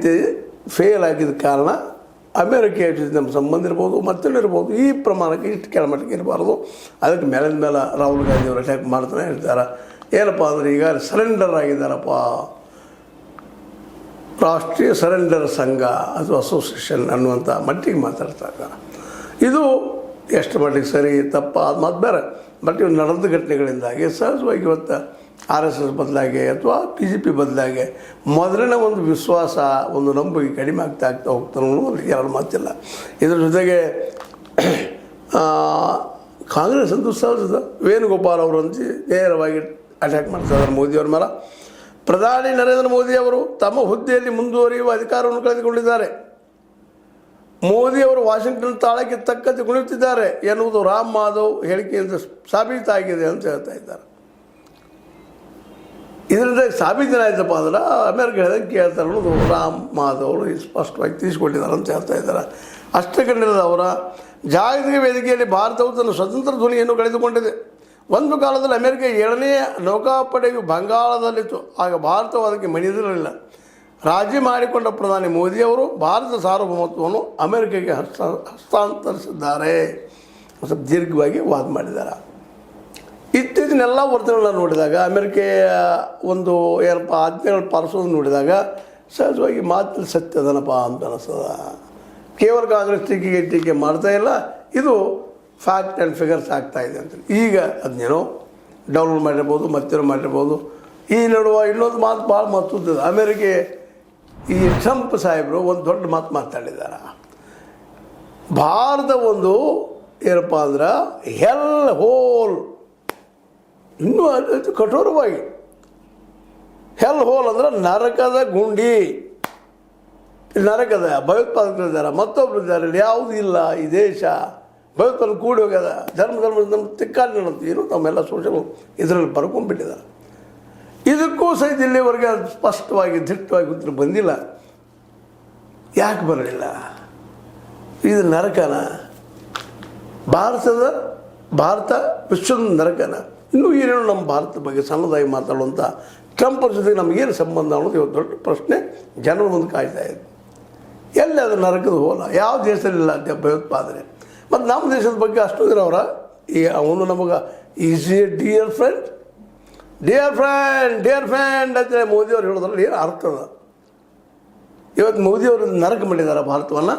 ರೀತಿ ಫೇಲ್ ಆಗಿದ್ದ ಕಾರಣ ಅಮೇರಿಕ ಜೊತೆ ನಮ್ಮ ಸಂಬಂಧ ಇರ್ಬೋದು ಮತ್ತೇನಿರ್ಬೋದು ಈ ಪ್ರಮಾಣಕ್ಕೆ ಇಷ್ಟು ಕೆಳಮಟ್ಟಕ್ಕೆ ಇರಬಾರ್ದು. ಅದಕ್ಕೆ ಮೇಲಿನ ಮೇಲೆ ರಾಹುಲ್ ಗಾಂಧಿ ಅವರು ಅಟ್ಯಾಕ್ ಮಾಡ್ತಾನೆ ಹೇಳ್ತಾರೆ. ಏನಪ್ಪ ಅಂದರೆ ಈಗ ಸರೆಂಡರ್ ಆಗಿದ್ದಾರಪ್ಪ, ರಾಷ್ಟ್ರೀಯ ಸರೆಂಡರ್ ಸಂಘ ಅಥವಾ ಅಸೋಸಿಯೇಷನ್ ಅನ್ನುವಂಥ ಮಟ್ಟಿಗೆ ಮಾತಾಡ್ತಾರೆ. ಇದು ಎಷ್ಟು ಮಟ್ಟಿಗೆ ಸರಿ ತಪ್ಪ ಅದು ಮಾತು ಬೇರೆ. ಬಟ್ ಇವು ನಡೆದ ಘಟನೆಗಳಿಂದಾಗಿ ಸಹಜವಾಗಿ ಇವತ್ತು RSS ಬದಲಾಗಿ ಅಥವಾ PGP ಬದಲಾಗಿ ಮೊದಲನೇ ಒಂದು ವಿಶ್ವಾಸ, ಒಂದು ನಂಬಿಕೆ ಕಡಿಮೆ ಆಗ್ತಾ ಹೋಗ್ತಾನೆ ಅನ್ನೋದು ಎರಡು ಮಾತಿಲ್ಲ. ಇದ್ರ ಜೊತೆಗೆ ಕಾಂಗ್ರೆಸ್ ಅಂತೂ ಸಹಜದ ವೇಣುಗೋಪಾಲ್ ಅವರಂತೂ ನೇರವಾಗಿ ಅಟ್ಯಾಕ್ ಮಾಡ್ತಿದ್ದಾರೆ ಮೋದಿಯವ್ರ ಮೇಲೆ. ಪ್ರಧಾನಿ ನರೇಂದ್ರ ಮೋದಿ ಅವರು ತಮ್ಮ ಹುದ್ದೆಯಲ್ಲಿ ಮುಂದುವರಿಯುವ ಅಧಿಕಾರವನ್ನು ಕಳೆದುಕೊಂಡಿದ್ದಾರೆ. ಮೋದಿಯವರು ವಾಷಿಂಗ್ಟನ್ ತಾಳಕ್ಕೆ ತಕ್ಕಂತೆ ಕುಣಿಯುತ್ತಿದ್ದಾರೆ ಎನ್ನುವುದು ರಾಮ್ ಮಾಧವ್ ಹೇಳಿಕೆಯಿಂದ ಸಾಬೀತಾಗಿದೆ ಅಂತ ಹೇಳ್ತಾ ಇದ್ದಾರೆ. ಇದರಿಂದ ಸಾಬೀತೇನಾಯ್ತಪ್ಪ ಅಂದ್ರೆ ಅಮೇರಿಕ ಹೇಳಿದಂಗೆ ಕೇಳ್ತಾರೆ ಅನ್ನೋದು ರಾಮ್ ಮಾಧವ್ ಅವರು ಸ್ಪಷ್ಟವಾಗಿ ತಿಳಿಸ್ಕೊಟ್ಟಿದ್ದಾರೆ ಅಂತ ಹೇಳ್ತಾ ಇದ್ದಾರೆ. ಅಷ್ಟೇ ಕಂಡಿರದ ಅವರ ಜಾಗತಿಕ ವೇದಿಕೆಯಲ್ಲಿ ಭಾರತವು ತನ್ನ ಸ್ವತಂತ್ರ ಧ್ವನಿಯನ್ನು ಕಳೆದುಕೊಂಡಿದೆ. ಒಂದು ಕಾಲದಲ್ಲಿ ಅಮೇರಿಕ 7ನೇ ನೌಕಾಪಡೆಯು ಬಂಗಾಳದಲ್ಲಿತ್ತು. ಆಗ ಭಾರತವು ಅದಕ್ಕೆ ಮಣಿದಿರಲಿಲ್ಲ. ರಾಜಿ ಮಾಡಿಕೊಂಡ ಪ್ರಧಾನಿ ಮೋದಿಯವರು ಭಾರತ ಸಾರ್ವಭೌಮತ್ವವನ್ನು ಅಮೇರಿಕೆಗೆ ಹಸ್ತಾಂತರಿಸಿದ್ದಾರೆ. ಸ್ವಲ್ಪ ದೀರ್ಘವಾಗಿ ವಾದ ಮಾಡಿದ್ದಾರೆ. ಇತ್ತೀಚಿನೆಲ್ಲ ವರ್ತನೆಗಳನ್ನ ನೋಡಿದಾಗ ಅಮೇರಿಕೆಯ ಒಂದು ಏನಪ್ಪ ಆಜ್ಞೆಗಳು ಪಾಲಿಸೋದು ನೋಡಿದಾಗ ಸಹಜವಾಗಿ ಮಾತಿನ ಸತ್ಯದನಪ್ಪ ಅಂತ ಅನಿಸ್ತದ. ಕೇವಲ ಕಾಂಗ್ರೆಸ್ ಟೀಕೆ ಮಾಡ್ತಾ ಇಲ್ಲ, ಇದು ಫ್ಯಾಕ್ಟ್ ಆ್ಯಂಡ್ ಫಿಗರ್ಸ್ ಆಗ್ತಾಯಿದೆ ಅಂತೇಳಿ. ಈಗ ಅದನ್ನೇನೋ ಡೌನ್ಲೋಡ್ ಮಾಡಿರ್ಬೋದು, ಮತ್ತೇನೋ ಮಾಡಿರ್ಬೋದು. ಈ ನಡುವೆ ಇನ್ನೊಂದು ಮಾತು ಭಾಳ ಮಹತ್ವದ. ಅಮೇರಿಕೆ ಈ ಟ್ರಂಪ್ ಸಾಹೇಬರು ಒಂದು ದೊಡ್ಡ ಮಾತು ಮಾತಾಡಿದ್ದಾರೆ. ಭಾರತ ಒಂದು ಏನಪ್ಪ ಅಂದ್ರೆ ಹೆಲ್ ಹೋಲ್, ಇನ್ನೂ ಅದು ಕಠೋರವಾಗಿ ಹೆಲ್ ಹೋಲ್ ಅಂದ್ರೆ ನರಕದ ಗುಂಡಿ. ನರಕದ ಭಯೋತ್ಪಾದಕರಿದ್ದಾರೆ, ಮತ್ತೊಬ್ಬರು ಇದ್ದಾರೆ, ಯಾವುದೂ ಇಲ್ಲ ಈ ದೇಶ. ಭಯೋತ್ಪಾದಕ ಕೂಡಿ ಹೋಗ್ಯದ, ಧರ್ಮ ತಿಕ್ಕಾಡಿ ನಡೆದು ಏನು ತಮ್ಮೆಲ್ಲ ಸೋಷಲ್ ಇದರಲ್ಲಿ ಬರ್ಕೊಂಡ್ಬಿಟ್ಟಿದ್ದಾರೆ. ಇದಕ್ಕೂ ಸಹಿತ ಇಲ್ಲಿವರೆಗೆ ಸ್ಪಷ್ಟವಾಗಿ ದಿಟ್ಟವಾಗಿ ಉತ್ತರ ಬಂದಿಲ್ಲ. ಯಾಕೆ ಬರಲಿಲ್ಲ? ಇದು ನರಕನ? ಭಾರತ ವಿಶ್ವದ ನರಕನ? ಇನ್ನೂ ಏನೇನು ನಮ್ಮ ಭಾರತದ ಬಗ್ಗೆ ಸಣ್ಣದಾಗಿ ಮಾತಾಡುವಂಥ ಟ್ರಂಪ್ ಜೊತೆಗೆ ನಮಗೇನು ಸಂಬಂಧ ಅನ್ನೋದು ಇವತ್ತು ದೊಡ್ಡ ಪ್ರಶ್ನೆ ಜನರ ಮುಂದೆ ಕಾಯ್ತಾ ಇದೆ. ಎಲ್ಲಿ ಅದು ನರಕದ ಹೋಲ? ಯಾವ ದೇಶದಲ್ಲಿಲ್ಲ ಅಂತ ಭಯೋತ್ಪಾದನೆ. ಮತ್ತು ನಮ್ಮ ದೇಶದ ಬಗ್ಗೆ ಅಷ್ಟೊಂದಿರ ಅವರ ಈ ಅವನು ನಮಗೆ ಈಸ್ ಎ ಡಿಯರ್ ಫ್ರೆಂಡ್ ಅಂತೇಳಿ ಮೋದಿಯವ್ರು ಹೇಳೋದ್ರಲ್ಲಿ ಏನು ಅರ್ಥ ಅದ? ಇವತ್ತು ಮೋದಿಯವರು ನರಕ ಮಾಡಿದ್ದಾರೆ ಭಾರತವನ್ನು.